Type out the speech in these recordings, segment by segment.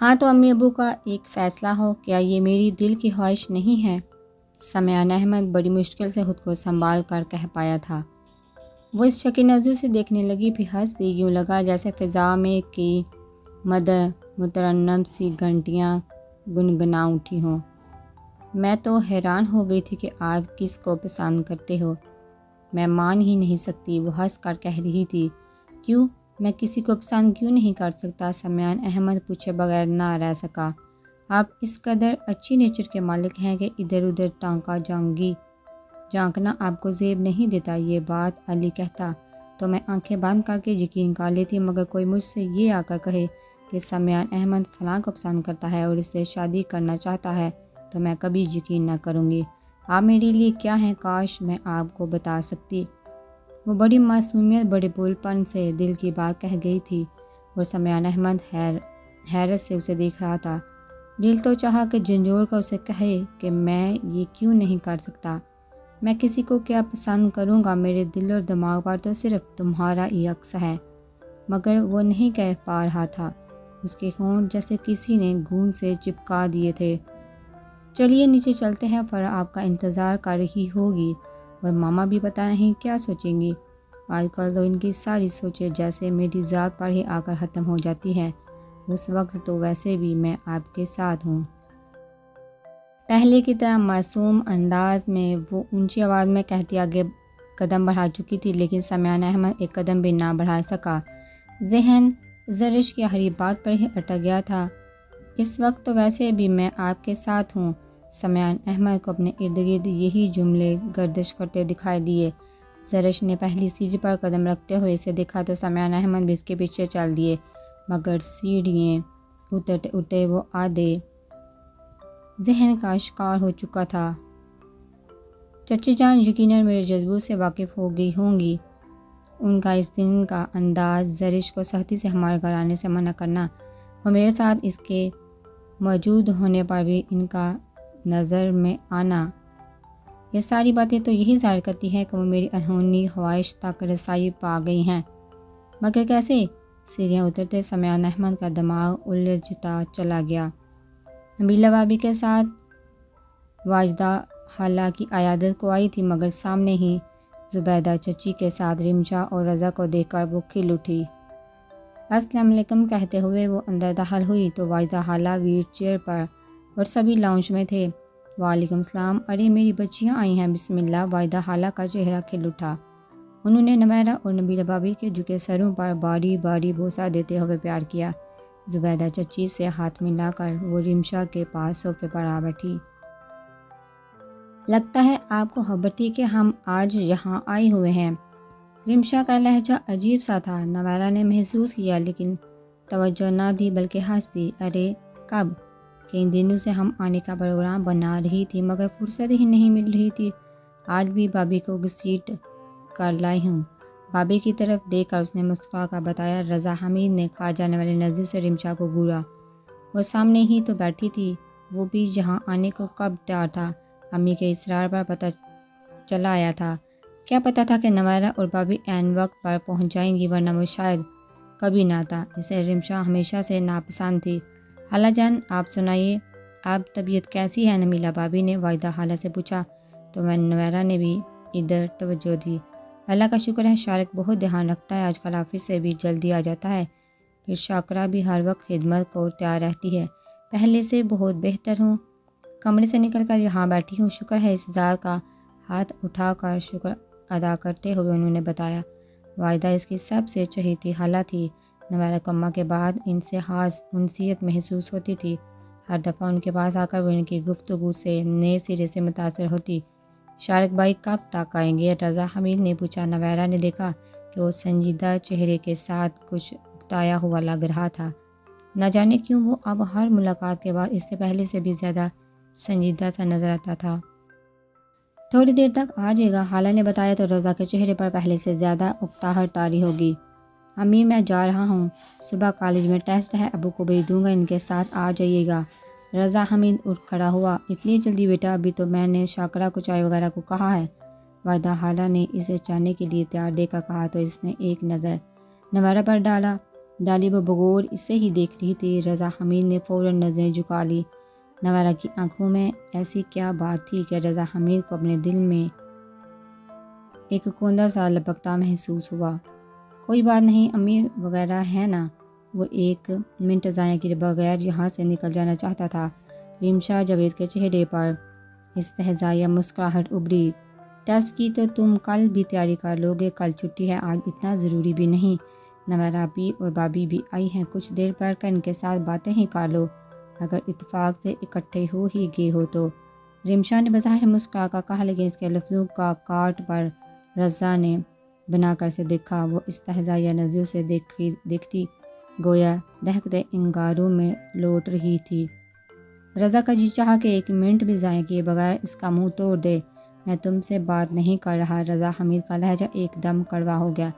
ہاں تو امی ابو کا ایک فیصلہ ہو، کیا یہ میری دل کی خواہش نہیں ہے؟ سمیان احمد بڑی مشکل سے خود کو سنبھال کر کہہ پایا تھا۔ وہ اس شکی نظر سے دیکھنے لگی، پھر ہنس دی، یوں لگا جیسے فضا میں کی مترنم سی گھنٹیاں گنگنا اٹھی ہوں۔ میں تو حیران ہو گئی تھی کہ آپ کس کو پسند کرتے ہو، میں مان ہی نہیں سکتی۔ وہ ہنس کر کہہ رہی تھی، کیوں، میں کسی کو پسند کیوں نہیں کر سکتا؟ سمیان احمد پوچھے بغیر نہ رہ سکا۔ آپ اس قدر اچھی نیچر کے مالک ہیں کہ ادھر ادھر جھانکنا آپ کو زیب نہیں دیتا۔ یہ بات علی کہتا تو میں آنکھیں بند کر کے یقین کر لیتی، مگر کوئی مجھ سے یہ آ کر کہے کہ سمیان احمد فلاں کو پسند کرتا ہے اور اس سے شادی کرنا چاہتا ہے تو میں کبھی یقین نہ کروں گی۔ آپ میرے لیے کیا ہیں، کاش میں آپ کو بتا سکتی۔ وہ بڑی معصومیت، بڑے بول پن سے دل کی بات کہہ گئی تھی اور سمیان احمد حیرت سے اسے دیکھ رہا تھا۔ دل تو چاہا کہ جھنجھوڑ کر اسے کہے کہ میں یہ کیوں نہیں کر سکتا، میں کسی کو کیا پسند کروں گا، میرے دل اور دماغ پر تو صرف تمہارا ہی عکس ہے، مگر وہ نہیں کہہ پا رہا تھا۔ اس کے ہونٹ جیسے کسی نے گوند سے چپکا دیے تھے۔ چلیے نیچے چلتے ہیں، فرا آپ کا انتظار کر رہی ہوگی اور ماما بھی پتہ نہیں کیا سوچیں گی۔ آج کل تو ان کی ساری سوچیں جیسے میری ذات پر ہی آ کر ختم ہو جاتی ہیں۔ اس وقت تو ویسے بھی میں آپ کے ساتھ ہوں۔ پہلے کی طرح معصوم انداز میں وہ اونچی آواز میں کہتی آگے قدم بڑھا چکی تھی، لیکن سمیان احمد ایک قدم بھی نہ بڑھا سکا۔ ذہن زرش کی ہری بات پر ہی اٹک گیا تھا۔ اس وقت تو ویسے بھی میں آپ کے ساتھ ہوں۔ سمیان احمد کو اپنے ارد گرد یہی جملے گردش کرتے دکھائی دیے۔ زرش نے پہلی سیڑھی پر قدم رکھتے ہوئے اسے دیکھا تو سمیان احمد بھی اس کے پیچھے چل دیے، مگر سیڑھیاں اترتے اترتے وہ آدھے ذہن کا شکار ہو چکا تھا۔ چچی جان یقیناً میرے جذبوں سے واقف ہو گئی ہوں گی۔ ان کا اس دن کا انداز، زرش کو سختی سے ہمارے گھر آنے سے منع کرنا اور میرے ساتھ اس کے موجود ہونے پر بھی ان کا نظر میں آنا، یہ ساری باتیں تو یہی ظاہر کرتی ہیں کہ وہ میری انہونی خواہش تک رسائی پا گئی ہیں۔ مگر کیسے؟ سیڑھیاں اترتے سمیان احمد کا دماغ الجھتا چلا گیا۔ نبیلہ بھابی کے ساتھ واجدہ خالہ کی عیادت کو آئی تھی، مگر سامنے ہی زبیدہ چچی کے ساتھ رمشا اور رضا کو دیکھ کر وہ کھل اٹھی۔ السلام علیکم کہتے ہوئے وہ اندر داخل ہوئی تو واجدہ خالہ ویل چیئر پر اور سبھی لاؤنج میں تھے۔ وعلیکم السلام، ارے میری بچیاں آئی ہیں، بسم اللہ۔ واجدہ خالہ کا چہرہ کھل اٹھا۔ انہوں نے نمیرہ اور نبیلہ بھابی کے جھکے سروں پر باری باری بوسہ دیتے ہوئے پیار کیا۔ زبیدہ چچی سے ہاتھ ملا کر وہ رمشا کے پاس صوفے پر آ بیٹھی۔ لگتا ہے آپ کو خبر تھی کہ ہم آج یہاں آئے ہوئے ہیں۔ رمشا کا لہجہ عجیب سا تھا، نمیرہ نے محسوس کیا، لیکن توجہ نہ دی بلکہ ہنس دی۔ ارے کب؟ کئی دنوں سے ہم آنے کا پروگرام بنا رہی تھی، مگر فرصت ہی نہیں مل رہی تھی۔ آج بھی بھابی کو گھسیٹ کر لائی ہوں۔ بھابی کی طرف دیکھ کر اس نے مسکرا کر بتایا۔ رضا حمید نے کھا جانے والی نظر سے رمشا کو گھورا۔ وہ سامنے ہی تو بیٹھی تھی، وہ بھی یہاں آنے کو کب تیار تھا؟ امی کے اصرار پر پتہ چلا آیا تھا۔ کیا پتہ تھا کہ نمیرہ اور بھابی عین وقت پر پہنچ جائیں گی، ورنہ وہ شاید کبھی نہ آتا۔ اسے رمشا ہمیشہ سے ناپسند تھی۔ خالہ جان آپ سنائیے، آپ طبیعت کیسی ہے؟ نبیلہ بھابی نے واجدہ خالہ سے پوچھا تو نمیرہ نے بھی ادھر توجہ دی۔ اللہ کا شکر ہے، شارق بہت دھیان رکھتا ہے، آج کل آفس سے بھی جلدی آ جاتا ہے، پھر شاکرہ بھی ہر وقت خدمت کو تیار رہتی ہے، پہلے سے بہت بہتر ہوں۔ کمرے سے نکل کر یہاں بیٹھی ہوں، شکر ہے، اس ذات کا ہاتھ اٹھا کر شکر ادا کرتے ہوئے انہوں نے بتایا۔ واجدہ اس کی سب سے چہیتی خالہ تھی۔ نمیرہ کو اماں کے بعد ان سے خاص انسیت محسوس ہوتی تھی۔ ہر دفعہ ان کے پاس آ کر وہ ان کی گفتگو سے نئے سرے سے متاثر ہوتی۔ شارق بھائی کب تک آئیں گے؟ رضا حمید نے پوچھا۔ نمیرہ نے دیکھا کہ وہ سنجیدہ چہرے کے ساتھ کچھ اکتایا ہوا لگ رہا تھا۔ نہ جانے کیوں وہ اب ہر ملاقات کے بعد اس سے پہلے سے بھی زیادہ سنجیدہ سا نظر آتا تھا۔ تھوڑی دیر تک آ جائے گا، خالہ نے بتایا تو رضا کے چہرے پر پہلے سے زیادہ اکتاہٹ طاری ہوگی۔ امی میں جا رہا ہوں، صبح کالج میں ٹیسٹ ہے، ابو کو بھیج دوں گا، ان کے ساتھ آ جائیے گا۔ رضا حمید اٹھ کھڑا ہوا۔ اتنی جلدی بیٹا؟ ابھی تو میں نے شاکرہ کو چائے وغیرہ کو کہا ہے۔ واجدہ خالہ نے اسے جانے کے لیے تیار دے کر کہا تو اس نے ایک نظر نمیرہ پر ڈالا۔ ڈالی بغور اسے ہی دیکھ رہی تھی۔ رضا حمید نے فوراً نظریں جھکا لی۔ نویرہ کی آنکھوں میں ایسی کیا بات تھی کہ رضا حمید کو اپنے دل میں ایک کوندا سا لپکتا محسوس ہوا۔ کوئی بات نہیں، امی وغیرہ ہے نا۔ وہ ایک منٹ ضائع کیے بغیر یہاں سے نکل جانا چاہتا تھا۔ ریمشا جاوید کے چہرے پر استہزائیہ مسکراہٹ ابھری۔ ٹیسٹ کی تو تم کل بھی تیاری کر لو گے، کل چھٹی ہے، آج اتنا ضروری بھی نہیں۔ نویرہ بھی اور بابی بھی آئی ہیں، کچھ دیر بیٹھ کر ان کے ساتھ باتیں ہی کر لو، اگر اتفاق سے اکٹھے ہو ہی گئے ہو تو۔ ریمشا نے بظاہر مسکرا کر کہا، لیکن اس کے لفظوں کا کاٹ پر رضا نے بنا کر سے دیکھا۔ وہ استہزائیہ نظروں سے دیکھتی گویا دہکتے انگاروں میں لوٹ رہی تھی۔ رضا کا جی چاہا کہ ایک منٹ بھی ضائع کیے بغیر اس کا منہ توڑ دے۔ میں تم سے بات نہیں کر رہا۔ رضا حمید کا لہجہ ایک دم کڑوا ہو گیا۔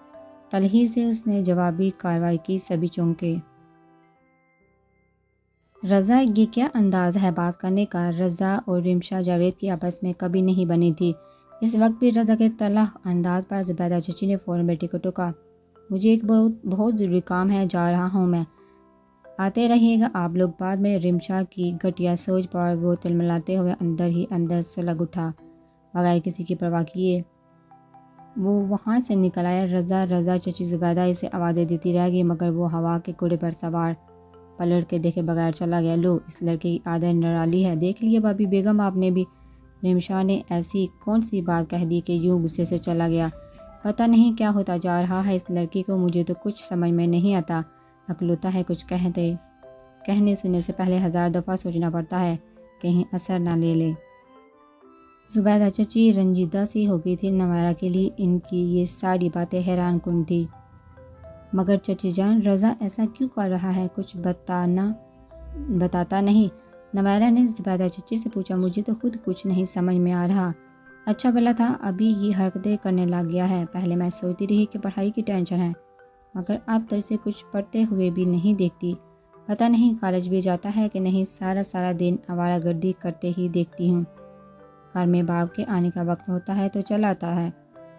تلخی سے اس نے جوابی کارروائی کی۔ سبھی چونکے۔ رضا، یہ کیا انداز ہے بات کرنے کا؟ رضا اور ریمشا جاوید کی آپس میں کبھی نہیں بنی تھی۔ اس وقت بھی رضا کے تلخ انداز پر زبیدہ چچی نے فوراً بیٹی کو ٹوکا۔ مجھے ایک بہت ضروری کام ہے، جا رہا ہوں میں، آتے رہیے گا آپ لوگ بعد میں۔ ریمشا کی گھٹیا سوچ پر وہ تلملاتے ہوئے اندر ہی اندر سلگ اٹھا۔ بغیر کسی کی پرواہ کیے وہ وہاں سے نکل آیا۔ رضا رضا چچی زبیدہ اسے آوازیں دیتی رہ گئی، مگر وہ ہوا کے گھوڑے پر سوار پلٹ کے دیکھے بغیر چلا گیا۔ لو، اس لڑکے کی عادت نرالی ہے، دیکھ لیے بابی بیگم آپ نے بھی۔ ریمشا نے ایسی کون سی بات کہہ دی کہ یوں غصے سے چلا گیا۔ پتہ نہیں کیا ہوتا جا رہا ہے اس لڑکی کو، مجھے تو کچھ سمجھ میں نہیں آتا۔ اکلوتا ہے، کچھ کہنے سننے سے پہلے 1000 دفعہ سوچنا پڑتا ہے، کہیں اثر نہ لے لے۔ زبیدہ چچی رنجیدہ سی ہو گئی تھی۔ نویرہ کے لیے ان کی یہ ساری باتیں حیران کن تھی۔ مگر چچی جان، رضا ایسا کیوں کر رہا ہے؟ کچھ بتاتا نہیں؟ نویرہ نے زبیدہ چچی سے پوچھا۔ مجھے تو خود کچھ نہیں سمجھ میں آ رہا۔ اچھا بھلا تھا ابھی یہ حرکتیں کرنے لگ گیا ہے۔ پہلے میں سوچتی رہی کہ پڑھائی کی ٹینشن ہے، مگر اب تو اسے کچھ پڑھتے ہوئے بھی نہیں دیکھتی۔ پتہ نہیں کالج بھی جاتا ہے کہ نہیں، سارا دن آوارہ گردی کرتے ہی دیکھتی ہوں۔ گھر میں باپ کے آنے کا وقت ہوتا ہے تو چلا آتا ہے،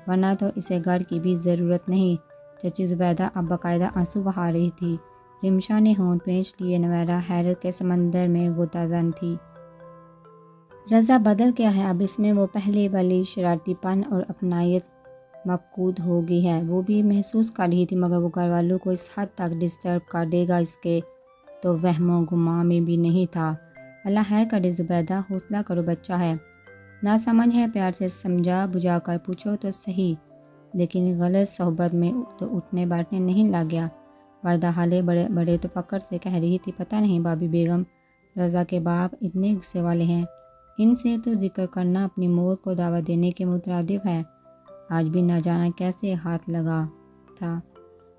ورنہ تو اسے گھر کی بھی ضرورت نہیں۔ چچی زبیدہ اب باقاعدہ آنسو بہا رہی تھی۔ ریمشا نے ہونٹ پینچ لیے۔ نویرہ حیرت کے سمندر میں غوطہ زن تھی۔ رضا بدل گیا ہے اب، اس میں وہ پہلے والی شرارتی پن اور اپنائیت مفقود ہو گئی ہے۔ وہ بھی محسوس کر رہی تھی، مگر وہ گھر والوں کو اس حد تک ڈسٹرب کر دے گا اس کے تو وہم و گمان میں بھی نہیں تھا۔ اللہ خیر کرے زبیدہ، حوصلہ کرو، بچہ ہے، نہ سمجھ ہے، پیار سے سمجھا بجھا کر پوچھو تو صحیح، لیکن غلط صحبت میں تو اٹھنے بیٹھنے نہیں لگ گیا۔ وردہ حالے بڑے تفکر سے کہہ رہی تھی، پتہ نہیں بابی بیگم، رضا کے باپ اتنے غصے والے ہیں، ان سے تو ذکر کرنا اپنی موت کو دعوت دینے کے مترادف ہے۔ آج بھی نہ جانا کیسے ہاتھ لگا تھا۔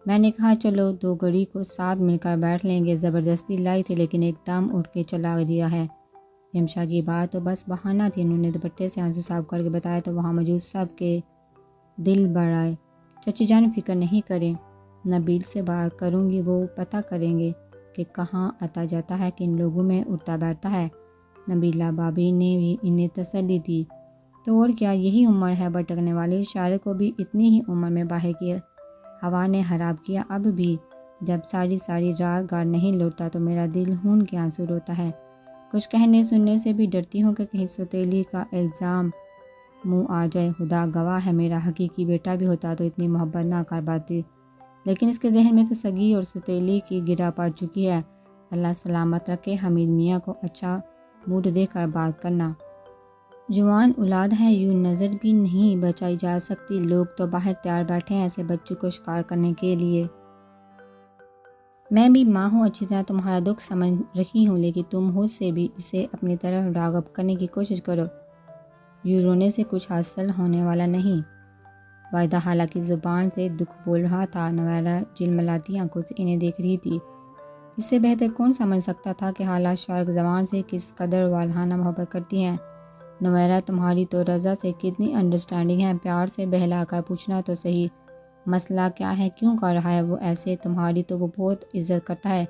میں نے کہا چلو 2 گھڑی کو ساتھ مل کر بیٹھ لیں گے، زبردستی لائی تھی لیکن ایک دم اٹھ کے چلا دیا ہے۔ ریمشا کی بات تو بس بہانہ تھی۔ انہوں نے دوپٹے سے آنسو صاف کر کے بتایا تو وہاں موجود سب کے دل بڑھ آئے۔ چچی جان فکر نہیں کریں، نبیل سے بات کروں گی، وہ پتہ کریں گے کہ کہاں آتا جاتا ہے، کن لوگوں میں اٹھتا بیٹھتا ہے۔ نبیلہ بابی نے بھی انہیں تسلی دی۔ تو اور کیا، یہی عمر ہے بھٹکنے والی، شاعر کو بھی اتنی ہی عمر میں باہر کی ہوا نے خراب کیا۔ اب بھی جب ساری رات گھر نہیں لوٹتا تو میرا دل خون کے آنسو روتا ہے۔ کچھ کہنے سننے سے بھی ڈرتی ہوں کہ کہیں سوتیلی کا الزام منہ آ جائے۔ خدا گواہ ہے، میرا حقیقی بیٹا بھی ہوتا تو اتنی محبت نہ کر پاتی، لیکن اس کے ذہن میں تو سگی اور سوتیلی کی گرہ پڑ چکی ہے۔ اللہ سلامت رکھے۔ حمید میاں کو اچھا موڈ دے کر بات کرنا۔ جوان اولاد ہے، یوں نظر بھی نہیں بچائی جا سکتی۔ لوگ تو باہر تیار بیٹھے ہیں ایسے بچوں کو شکار کرنے کے لیے۔ میں بھی ماں ہوں، اچھی طرح تمہارا دکھ سمجھ رہی ہوں، لیکن تم خود سے بھی اسے اپنی طرف راغب کرنے کی کوشش کرو۔ یوں رونے سے کچھ حاصل ہونے والا نہیں۔ وحدہ حالہ کی زبان سے دکھ بول رہا تھا۔ نویرہ جلملاتی آنکھوں سے انہیں دیکھ رہی تھی۔ اس سے بہتر کون سمجھ سکتا تھا کہ حالہ شارک زبان سے کس قدر والہانہ محبت کرتی ہیں۔ نویرہ، تمہاری تو رضا سے کتنی انڈرسٹینڈنگ ہے، پیار سے بہلا کر پوچھنا تو صحیح، مسئلہ کیا ہے، کیوں کر رہا ہے وہ ایسے؟ تمہاری تو وہ بہت عزت کرتا ہے،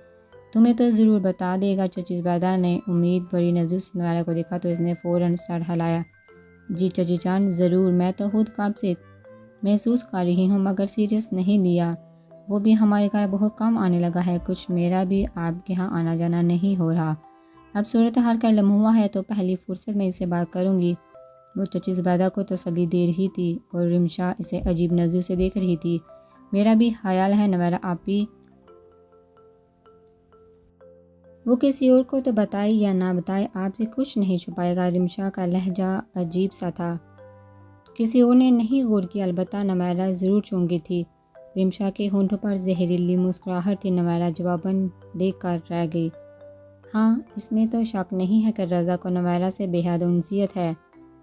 تمہیں تو ضرور بتا دے گا۔ چچی زبیدہ نے امید بڑی نظروں سے نویرہ کو دیکھا تو اس نے فوراً سر ہلایا۔ جی چچی جان ضرور، میں تو خود کب سے محسوس کر رہی ہوں، مگر سیریس نہیں لیا۔ وہ بھی ہمارے گھر بہت کم آنے لگا ہے، کچھ میرا بھی آپ کے ہاں آنا جانا نہیں ہو رہا۔ اب صورتحال کا علم ہوا ہے تو پہلی فرصت میں اسے بات کروں گی۔ وہ چچی زبیدہ کو تسلی دے رہی تھی اور رمشا اسے عجیب نظر سے دیکھ رہی تھی۔ میرا بھی خیال ہے نویرہ آپی، وہ کسی اور کو تو بتائے یا نہ بتائے آپ سے کچھ نہیں چھپائے گا۔ رمشا کا لہجہ عجیب سا تھا، کسی اور نے نہیں غور کیا، البتہ نویرہ ضرور چونکی تھی۔ رمشا کے ہونٹوں پر زہریلی مسکراہٹ تھی۔ نویرہ جواباً دیکھ کر رہ گئی۔ ہاں، اس میں تو شک نہیں ہے کہ رضا کو نویرہ سے بے حد انسیت ہے،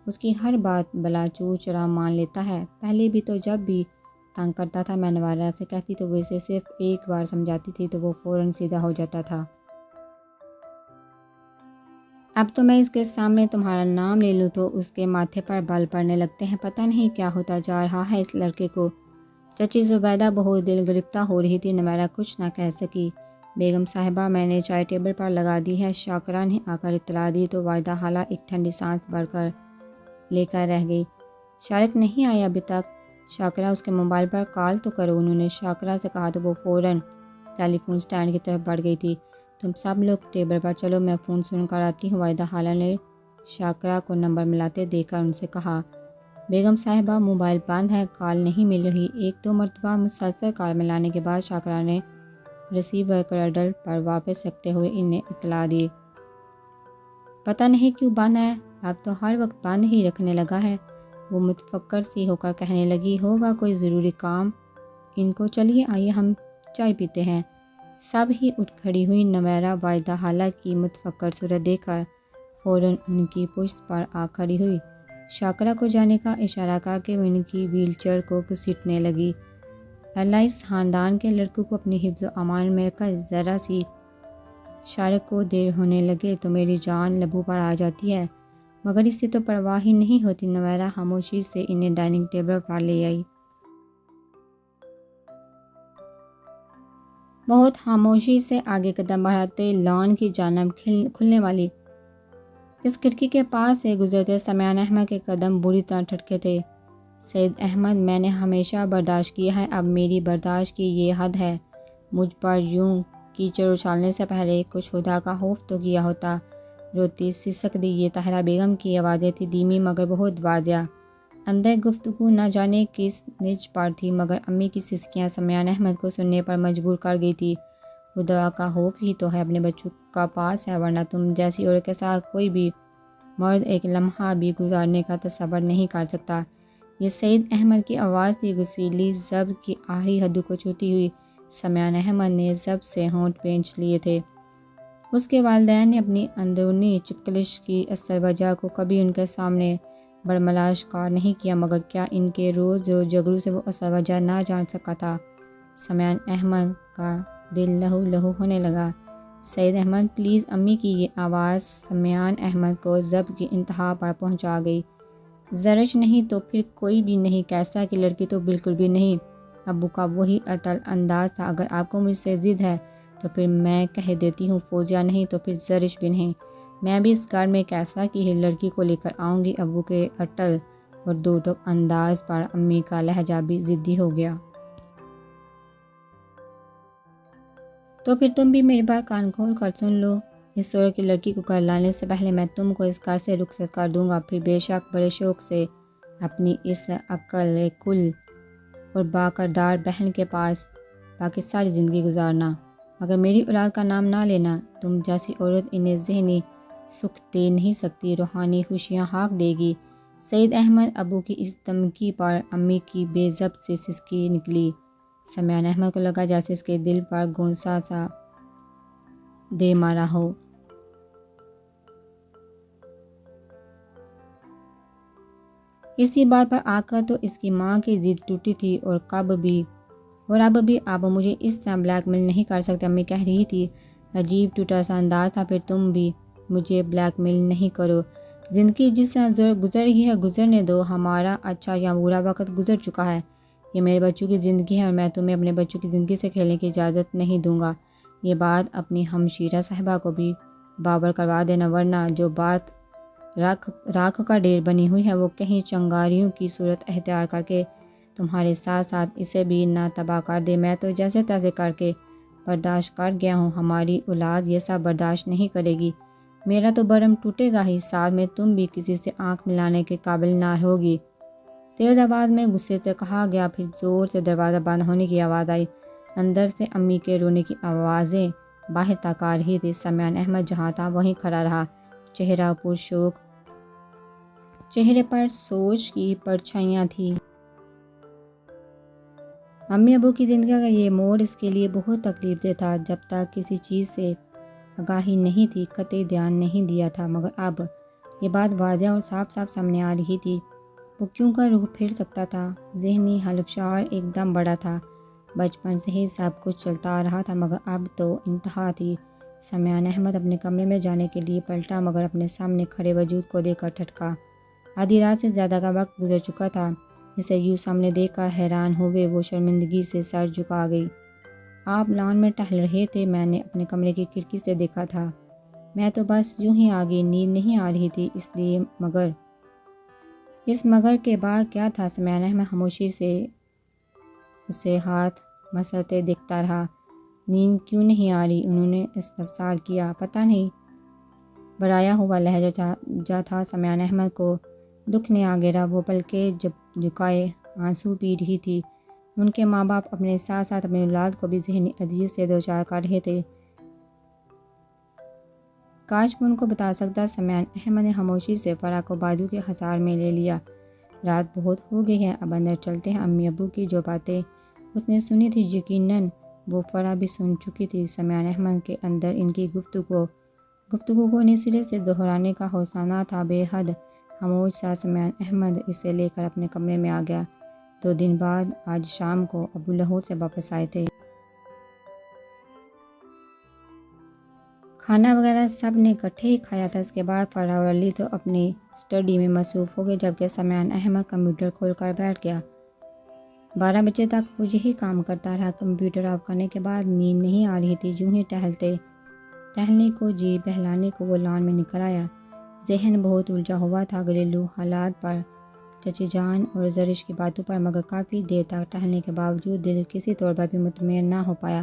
اس کی ہر بات بلا چو چرا مان لیتا ہے۔ پہلے بھی تو جب بھی تنگ کرتا تھا میں نویرہ سے کہتی تو وہ اسے صرف ایک بار سمجھاتی تھی تو وہ فوراً سیدھا ہو جاتا تھا۔ اب تو میں اس کے سامنے تمہارا نام لے لوں تو اس کے ماتھے پر بال پڑنے لگتے ہیں۔ پتہ نہیں کیا ہوتا جا رہا ہے اس لڑکے کو۔ چچی زبیدہ بہت دل گرفتہ ہو رہی تھی۔ نویرہ کچھ نہ کہہ سکی۔ بیگم صاحبہ، میں نے چائے ٹیبل پر لگا دی ہے، شاکرہ نے آ کر اطلاع دی تو واحدہ خالہ ایک ٹھنڈی سانس بھر کر لے کر رہ گئی۔ شارق نہیں آیا ابھی تک؟ شاکرہ، اس کے موبائل پر کال تو کرو، انہوں نے شاکرہ سے کہا تو وہ فوراً ٹیلی فون سٹینڈ کی طرف بڑھ گئی تھی۔ تم سب لوگ ٹیبل پر چلو، میں فون سن کر آتی ہوں، واحدہ خالہ نے شاکرہ کو نمبر ملاتے دیکھ کر ان سے کہا۔ بیگم صاحبہ، موبائل بند ہے، کال نہیں مل رہی۔ ایک دو مرتبہ مسلسل کال ملانے کے بعد شاکرہ نے ریسیور کو ریڈر پر واپس رکھتے ہوئے انہیں اطلاع دی۔ پتہ نہیں کیوں بند ہے، اب تو ہر وقت بند ہی رکھنے لگا ہے۔ وہ متفکر سی ہو کر کہنے لگی، ہوگا کوئی ضروری کام ان کو، چلیے آئیے ہم چائے پیتے ہیں۔ سب ہی اٹھ کھڑی ہوئی۔ نویرہ واحدہ خالہ کی متفکر صورت دیکھ کر فوراً ان کی پشت پر آ کھڑی ہوئی، شاکرہ کو جانے کا اشارہ کر کے ان کی ویل چیئر کو گھسیٹنے لگی۔ اللہ اس خاندان کے لڑکوں کو اپنی حفظ و امان میں رکھ کر ذرا سی شارق کو دیر ہونے لگے تو میری جان لبوں پر آ جاتی ہے، مگر اس سے تو پرواہ ہی نہیں ہوتی۔ نویرہ خاموشی سے انہیں ڈائننگ ٹیبل پر لے آئی۔ بہت خاموشی سے آگے قدم بڑھاتے لان کی جانب کھلنے والی اس کھڑکی کے پاس سے گزرتے سمیان احمد کے قدم بری طرح ٹھٹکے تھے۔ سید احمد، میں نے ہمیشہ برداشت کیا ہے، اب میری برداشت کی یہ حد ہے۔ مجھ پر یوں کیچڑ اچھالنے سے پہلے کچھ خدا کا خوف تو کیا ہوتا۔ روتی سسک دی۔ یہ طاہرہ بیگم کی آوازیں تھیں، دھیمی مگر بہت واضح۔ اندر گفتگو نہ جانے کس نچ پر تھی، مگر امی کی سسکیاں سمیان احمد کو سننے پر مجبور کر گئی تھی۔ خدا کا خوف ہی تو ہے اپنے بچوں کا پاس ہے، ورنہ تم جیسی عورت کے ساتھ کوئی بھی مرد ایک لمحہ بھی گزارنے کا تصور نہیں کر سکتا۔ یہ سید احمد کی آواز تھی، غصیلی ضبط کی آخری حدوں کو چھوتی ہوئی۔ سمیان احمد نے ضبط سے ہونٹ بھینچ لیے تھے۔ اس کے والدین نے اپنی اندرونی چپکلش کی اصل وجہ کو کبھی ان کے سامنے برملا اشکار نہیں کیا، مگر کیا ان کے روز جھگڑوں سے وہ اصل وجہ نہ جان سکا تھا؟ سمیان احمد کا دل لہو لہو ہونے لگا۔ سید احمد پلیز، امی کی یہ آواز سمیان احمد کو ضبط کی انتہا پر پہنچا گئی۔ زرچ نہیں تو پھر کوئی بھی نہیں، کیسا کی لڑکی تو بالکل بھی نہیں۔ ابو کا وہی اٹل انداز تھا، اگر آپ کو مجھ سے ضد ہے تو پھر میں کہہ دیتی ہوں، فوزیہ نہیں تو پھر زرچ بھی نہیں۔ میں بھی اس گھر میں کیسا کی ہی لڑکی کو لے کر آؤں گی۔ ابو کے اٹل اور دو ٹوک انداز پر امی کا لہجہ بھی ضدی ہو گیا۔ تو پھر تم بھی میری بات کان کھول کر سن لو، اس صورت کی لڑکی کو گھر لانے سے پہلے میں تم کو اس گھر سے رخصت کر دوں گا، پھر بے شک بڑے شوق سے اپنی اس عقل کل اور باکردار بہن کے پاس باقی ساری زندگی گزارنا، مگر میری اولاد کا نام نہ لینا۔ تم جیسی عورت انہیں ذہنی سکھ دے نہیں سکتی، روحانی خوشیاں ہاک دے گی۔ سید احمد ابو کی اس دھمکی پر امی کی بے ضبط سی سسکی نکلی۔ سمیان احمد کو لگا جیسے اس کے دل پر گونسا سا دے مارا ہو۔ اسی بات پر آ کر تو اس کی ماں کی ضد ٹوٹی تھی، اور اب بھی آپ مجھے اس طرح بلیک میل نہیں کر سکتے، امی کہہ رہی تھی۔ عجیب ٹوٹا سا انداز تھا، پھر تم بھی مجھے بلیک میل نہیں کرو، زندگی جس طرح گزر رہی ہے گزرنے دو، ہمارا اچھا یا برا وقت گزر چکا ہے، یہ میرے بچوں کی زندگی ہے اور میں تمہیں اپنے بچوں کی زندگی سے کھیلنے کی اجازت نہیں دوں گا۔ یہ بات اپنی ہمشیرہ صاحبہ کو بھی بابر کروا دینا، ورنہ جو بات راکھ کا ڈھیر بنی ہوئی ہے وہ کہیں چنگاریوں کی صورت اختیار کر کے تمہارے ساتھ ساتھ اسے بھی نہ تباہ کر دے۔ میں تو جیسے تیسے کر کے برداشت کر گیا ہوں، ہماری اولاد یہ سب برداشت نہیں کرے گی۔ میرا تو برم ٹوٹے گا ہی، ساتھ میں تم بھی کسی سے آنکھ ملانے کے قابل نہ ہوگی۔ تیز آواز میں غصے سے کہا گیا، پھر زور سے دروازہ بند ہونے کی آواز آئی۔ اندر سے امی کے رونے کی آوازیں باہر تک آ رہی تھی۔ سمیان احمد جہاں تھا وہیں کھڑا رہا، چہرہ پرشوق، چہرے پر سوچ کی پرچھائیاں تھیں۔ امی ابو کی زندگی کا یہ موڑ اس کے لیے بہت تکلیف دہ تھا۔ جب تک کسی چیز سے آگاہی نہیں تھی قطعی دھیان نہیں دیا تھا، مگر اب یہ بات واضح اور صاف صاف سامنے آ رہی تھی۔ وہ کیوں کر رخ پھیر سکتا تھا؟ ذہنی ہلفشار ایک دم بڑا تھا۔ بچپن سے ہی سب کچھ چلتا آ رہا تھا، مگر اب تو انتہا تھی۔ سمیان احمد اپنے کمرے میں جانے کے لیے پلٹا، مگر اپنے سامنے کھڑے وجود کو دیکھ کر ٹھٹکا۔ آدھی رات سے زیادہ کا وقت گزر چکا تھا۔ اسے یوں سامنے دیکھ کر حیران ہوئے وہ شرمندگی سے سر جھکا گئی۔ آپ لان میں ٹہل رہے تھے، میں نے اپنے کمرے کی کھڑکی سے دیکھا تھا۔ میں تو بس یوں ہی آ گئی، نیند نہیں آ رہی تھی اس لیے۔ مگر اس مگر کے بعد کیا تھا؟ سمیان احمد خاموشی سے اسے ہاتھ مسلتے دیکھتا رہا۔ نیند کیوں نہیں آ رہی؟ انہوں نے استفسار کیا۔ پتہ نہیں، برایا ہوا لہجہ جا تھا سمیان احمد کو۔ دکھ نے آ گھیرا، وہ پلکیں جھکائے آنسو پی رہی تھی۔ ان کے ماں باپ اپنے ساتھ ساتھ اپنی اولاد کو بھی ذہنی اذیت سے دوچار کر رہے تھے۔ کاش میں ان کو بتا سکتا۔ سمیان احمد نے خاموشی سے فرح کو بازو کے حصار میں لے لیا۔ رات بہت ہو گئی ہے، اب اندر چلتے ہیں۔ امی ابو کی جو باتیں اس نے سنی تھی یقیناً وہ فرح بھی سن چکی تھی۔ سمیان احمد کے اندر ان کی گفتگو کو نئے سرے سے دہرانے کا حوصلہ نہ تھا۔ بے حد خاموش سا سمیان احمد اسے لے کر اپنے کمرے میں آ گیا۔ 2 دن بعد آج شام کو ابو لاہور سے واپس آئے تھے۔ کھانا وغیرہ سب نے اکٹھے ہی کھایا تھا۔ اس کے بعد فرح اور علی تو اپنی اسٹڈی میں مصروف ہو گئے، جبکہ سمیان احمد کمپیوٹر کھول کر بیٹھ گیا۔ 12 بجے تک وہ یہی کام کرتا رہا۔ کمپیوٹر آف کرنے کے بعد نیند نہیں آ رہی تھی۔ یوں ہی ٹہلنے کو جی بہلانے کو وہ لان میں نکل آیا۔ ذہن بہت الجھا ہوا تھا، گھریلو حالات پر، چچی جان اور زرش کی باتوں پر، مگر کافی دیر تک ٹہلنے کے باوجود دل کسی طور پر بھی مطمئن نہ ہو پایا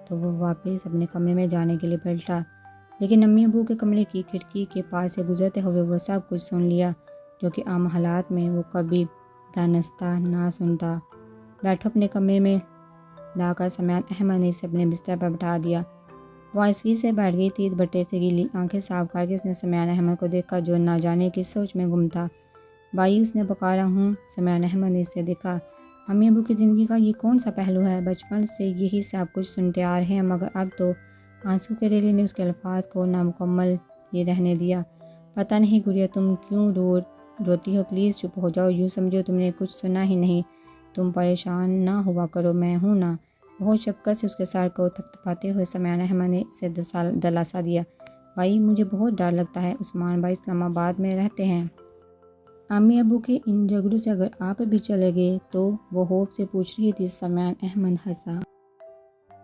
تو وہ واپس اپنے کمرے میں جانے کے لیے پلٹا۔ لیکن امی ابو کے کمرے کی کھڑکی کے پاس سے گزرتے ہوئے وہ سب کچھ سن لیا جو کہ عام حالات میں وہ کبھی دانستہ نہ سنتا۔ بیٹھو اپنے کمرے میں، لا کر سمیان احمد نے اسے اپنے بستر پر بٹھا دیا۔ وہ آہستگی سے بیٹھ گئی تھی۔ بٹے سے گیلی آنکھیں صاف کر کے اس نے سمیان احمد کو دیکھا جو نہ جانے کس سوچ میں گم تھا۔ بھائی، اس نے پکارا۔ ہوں۔ سمیان احمد نے اسے دیکھا۔ امی ابو کی زندگی کا یہ کون سا پہلو ہے؟ بچپن سے یہی سب کچھ سنتے آ رہے ہیں، مگر اب تو آنسو کے ریلے نے اس کے الفاظ کو نامکمل ہی رہنے دیا۔ پتہ نہیں گڑیا تم کیوں روتی ہو؟ پلیز چپ ہو جاؤ، یوں سمجھو تم نے کچھ سنا ہی نہیں۔ تم پریشان نہ ہوا کرو، میں ہوں نا۔ بہت شفقت سے اس کے سر کو تھپتھپاتے ہوئے سمیان احمد نے اسے دلاسا دیا۔ بھائی، مجھے بہت ڈر لگتا ہے، عثمان بھائی اسلام آباد میں رہتے ہیں۔ امی ابو کے ان جھگڑوں سے اگر آپ بھی چلے گئے تو وہ خوف سے پوچھ رہی تھی۔ سمیان احمد ہنسا۔